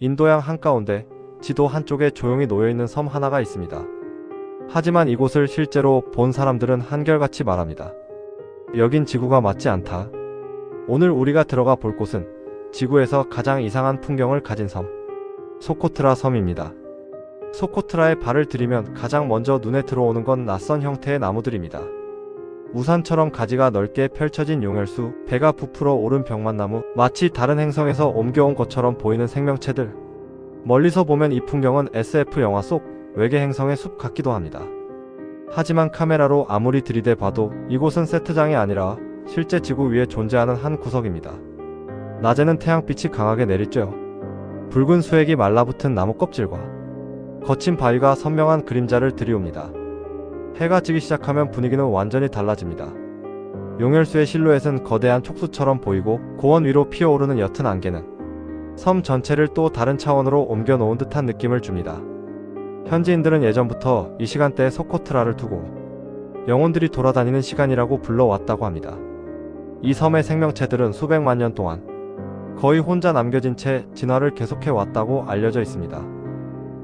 인도양 한가운데 지도 한쪽에 조용히 놓여있는 섬 하나가 있습니다. 하지만 이곳을 실제로 본 사람들은 한결같이 말합니다. 여긴 지구가 맞지 않다. 오늘 우리가 들어가 볼 곳은 지구에서 가장 이상한 풍경을 가진 섬, 소코트라 섬입니다. 소코트라에 발을 들이면 가장 먼저 눈에 들어오는 건 낯선 형태의 나무들입니다. 우산처럼 가지가 넓게 펼쳐진 용혈수, 배가 부풀어 오른 병만나무, 마치 다른 행성에서 옮겨온 것처럼 보이는 생명체들. 멀리서 보면 이 풍경은 SF 영화 속 외계 행성의 숲 같기도 합니다. 하지만 카메라로 아무리 들이대 봐도 이곳은 세트장이 아니라 실제 지구 위에 존재하는 한 구석입니다. 낮에는 태양빛이 강하게 내리쬐어 붉은 수액이 말라붙은 나무 껍질과 거친 바위가 선명한 그림자를 들이웁니다. 해가 지기 시작하면 분위기는 완전히 달라집니다. 용혈수의 실루엣은 거대한 촉수처럼 보이고 고원 위로 피어오르는 옅은 안개는 섬 전체를 또 다른 차원으로 옮겨놓은 듯한 느낌을 줍니다. 현지인들은 예전부터 이 시간대에 소코트라를 두고 영혼들이 돌아다니는 시간이라고 불러왔다고 합니다. 이 섬의 생명체들은 수백만 년 동안 거의 혼자 남겨진 채 진화를 계속해왔다고 알려져 있습니다.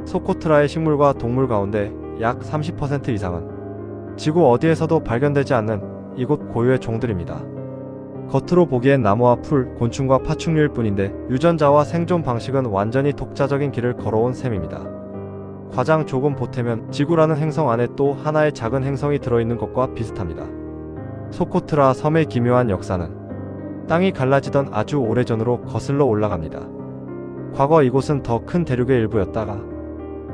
소코트라의 식물과 동물 가운데 약 30% 이상은 지구 어디에서도 발견되지 않는 이곳 고유의 종들입니다. 겉으로 보기엔 나무와 풀, 곤충과 파충류일 뿐인데 유전자와 생존 방식은 완전히 독자적인 길을 걸어온 셈입니다. 과장 조금 보태면 지구라는 행성 안에 또 하나의 작은 행성이 들어있는 것과 비슷합니다. 소코트라 섬의 기묘한 역사는 땅이 갈라지던 아주 오래전으로 거슬러 올라갑니다. 과거 이곳은 더 큰 대륙의 일부였다가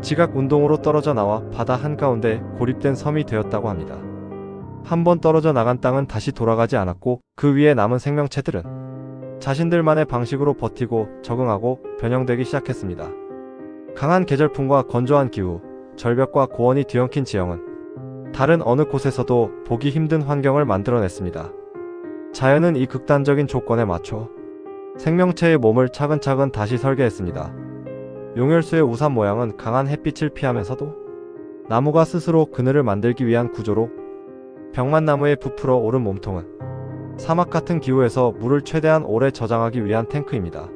지각 운동으로 떨어져 나와 바다 한가운데 고립된 섬이 되었다고 합니다. 한번 떨어져 나간 땅은 다시 돌아가지 않았고 그 위에 남은 생명체들은 자신들만의 방식으로 버티고 적응하고 변형되기 시작했습니다. 강한 계절풍과 건조한 기후, 절벽과 고원이 뒤엉킨 지형은 다른 어느 곳에서도 보기 힘든 환경을 만들어냈습니다. 자연은 이 극단적인 조건에 맞춰 생명체의 몸을 차근차근 다시 설계했습니다. 용혈수의 우산 모양은 강한 햇빛을 피하면서도 나무가 스스로 그늘을 만들기 위한 구조로, 병만나무에 부풀어 오른 몸통은 사막 같은 기후에서 물을 최대한 오래 저장하기 위한 탱크입니다.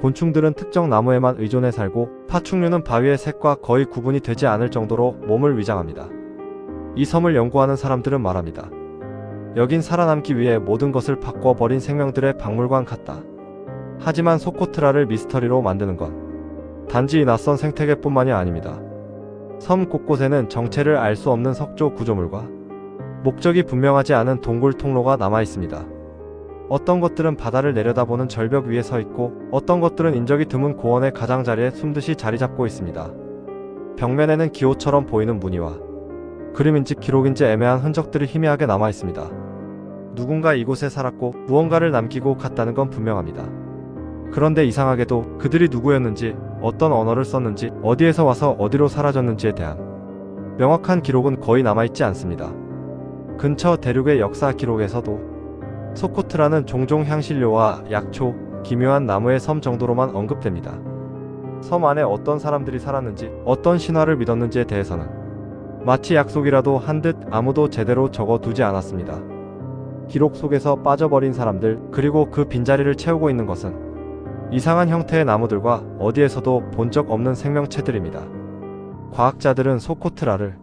곤충들은 특정 나무에만 의존해 살고 파충류는 바위의 색과 거의 구분이 되지 않을 정도로 몸을 위장합니다. 이 섬을 연구하는 사람들은 말합니다. 여긴 살아남기 위해 모든 것을 바꿔버린 생명들의 박물관 같다. 하지만 소코트라를 미스터리로 만드는 건 단지 낯선 생태계뿐만이 아닙니다. 섬 곳곳에는 정체를 알 수 없는 석조 구조물과 목적이 분명하지 않은 동굴 통로가 남아있습니다. 어떤 것들은 바다를 내려다보는 절벽 위에 서 있고 어떤 것들은 인적이 드문 고원의 가장자리에 숨듯이 자리 잡고 있습니다. 벽면에는 기호처럼 보이는 무늬와 그림인지 기록인지 애매한 흔적들이 희미하게 남아있습니다. 누군가 이곳에 살았고 무언가를 남기고 갔다는 건 분명합니다. 그런데 이상하게도 그들이 누구였는지, 어떤 언어를 썼는지, 어디에서 와서 어디로 사라졌는지에 대한 명확한 기록은 거의 남아있지 않습니다. 근처 대륙의 역사 기록에서도 소코트라는 종종 향신료와 약초, 기묘한 나무의 섬 정도로만 언급됩니다. 섬 안에 어떤 사람들이 살았는지, 어떤 신화를 믿었는지에 대해서는 마치 약속이라도 한 듯 아무도 제대로 적어두지 않았습니다. 기록 속에서 빠져버린 사람들, 그리고 그 빈자리를 채우고 있는 것은 이상한 형태의 나무들과 어디에서도 본 적 없는 생명체들입니다. 과학자들은 소코트라를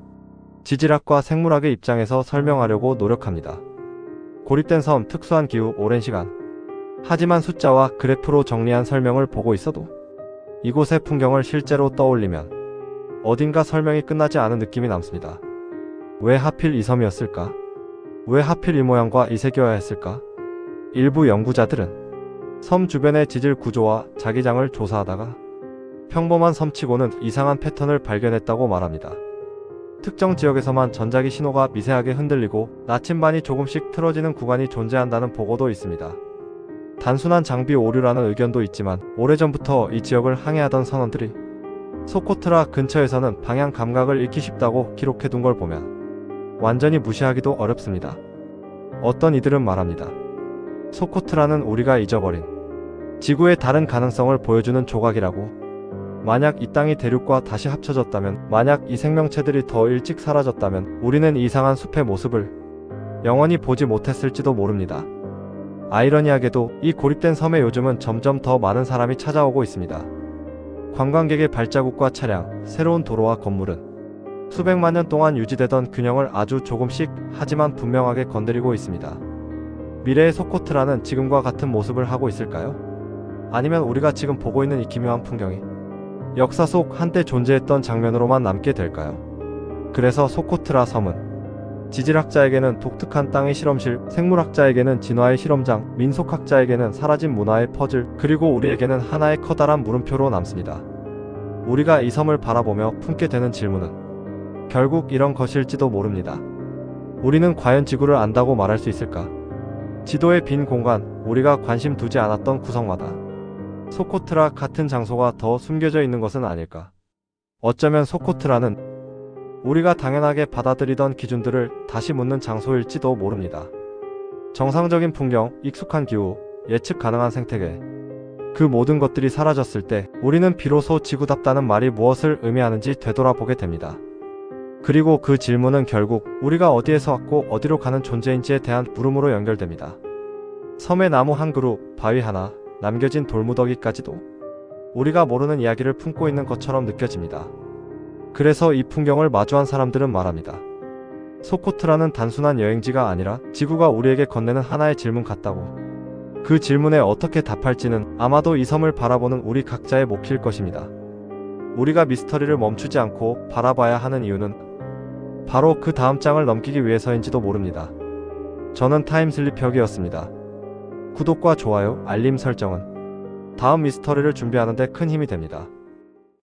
지질학과 생물학의 입장에서 설명하려고 노력합니다. 고립된 섬, 특수한 기후, 오랜 시간. 하지만 숫자와 그래프로 정리한 설명을 보고 있어도 이곳의 풍경을 실제로 떠올리면 어딘가 설명이 끝나지 않은 느낌이 남습니다. 왜 하필 이 섬이었을까? 왜 하필 이 모양과 이 색이어야 했을까? 일부 연구자들은 섬 주변의 지질 구조와 자기장을 조사하다가 평범한 섬치고는 이상한 패턴을 발견했다고 말합니다. 특정 지역에서만 전자기 신호가 미세하게 흔들리고 나침반이 조금씩 틀어지는 구간이 존재한다는 보고도 있습니다. 단순한 장비 오류라는 의견도 있지만 오래전부터 이 지역을 항해하던 선원들이 소코트라 근처에서는 방향 감각을 잃기 쉽다고 기록해둔 걸 보면 완전히 무시하기도 어렵습니다. 어떤 이들은 말합니다. 소코트라는 우리가 잊어버린 지구의 다른 가능성을 보여주는 조각이라고. 만약 이 땅이 대륙과 다시 합쳐졌다면, 만약 이 생명체들이 더 일찍 사라졌다면 우리는 이상한 숲의 모습을 영원히 보지 못했을지도 모릅니다. 아이러니하게도 이 고립된 섬에 요즘은 점점 더 많은 사람이 찾아오고 있습니다. 관광객의 발자국과 차량, 새로운 도로와 건물은 수백만 년 동안 유지되던 균형을 아주 조금씩 하지만 분명하게 건드리고 있습니다. 미래의 소코트라는 지금과 같은 모습을 하고 있을까요? 아니면 우리가 지금 보고 있는 이 기묘한 풍경이 역사 속 한때 존재했던 장면으로만 남게 될까요? 그래서 소코트라 섬은 지질학자에게는 독특한 땅의 실험실, 생물학자에게는 진화의 실험장, 민속학자에게는 사라진 문화의 퍼즐, 그리고 우리에게는 하나의 커다란 물음표로 남습니다. 우리가 이 섬을 바라보며 품게 되는 질문은 결국 이런 것일지도 모릅니다. 우리는 과연 지구를 안다고 말할 수 있을까? 지도의 빈 공간, 우리가 관심 두지 않았던 구석마다 소코트라 같은 장소가 더 숨겨져 있는 것은 아닐까? 어쩌면 소코트라는 우리가 당연하게 받아들이던 기준들을 다시 묻는 장소일지도 모릅니다. 정상적인 풍경, 익숙한 기후, 예측 가능한 생태계, 그 모든 것들이 사라졌을 때 우리는 비로소 지구답다는 말이 무엇을 의미하는지 되돌아보게 됩니다. 그리고 그 질문은 결국 우리가 어디에서 왔고 어디로 가는 존재인지에 대한 물음으로 연결됩니다. 섬의 나무 한 그루, 바위 하나, 남겨진 돌무더기까지도 우리가 모르는 이야기를 품고 있는 것처럼 느껴집니다. 그래서 이 풍경을 마주한 사람들은 말합니다. 소코트라는 단순한 여행지가 아니라 지구가 우리에게 건네는 하나의 질문 같다고. 그 질문에 어떻게 답할지는 아마도 이 섬을 바라보는 우리 각자의 몫일 것입니다. 우리가 미스터리를 멈추지 않고 바라봐야 하는 이유는 바로 그 다음 장을 넘기기 위해서인지도 모릅니다. 저는 타임슬립 혁이었습니다. 구독과 좋아요, 알림 설정은 다음 미스터리를 준비하는 데 큰 힘이 됩니다.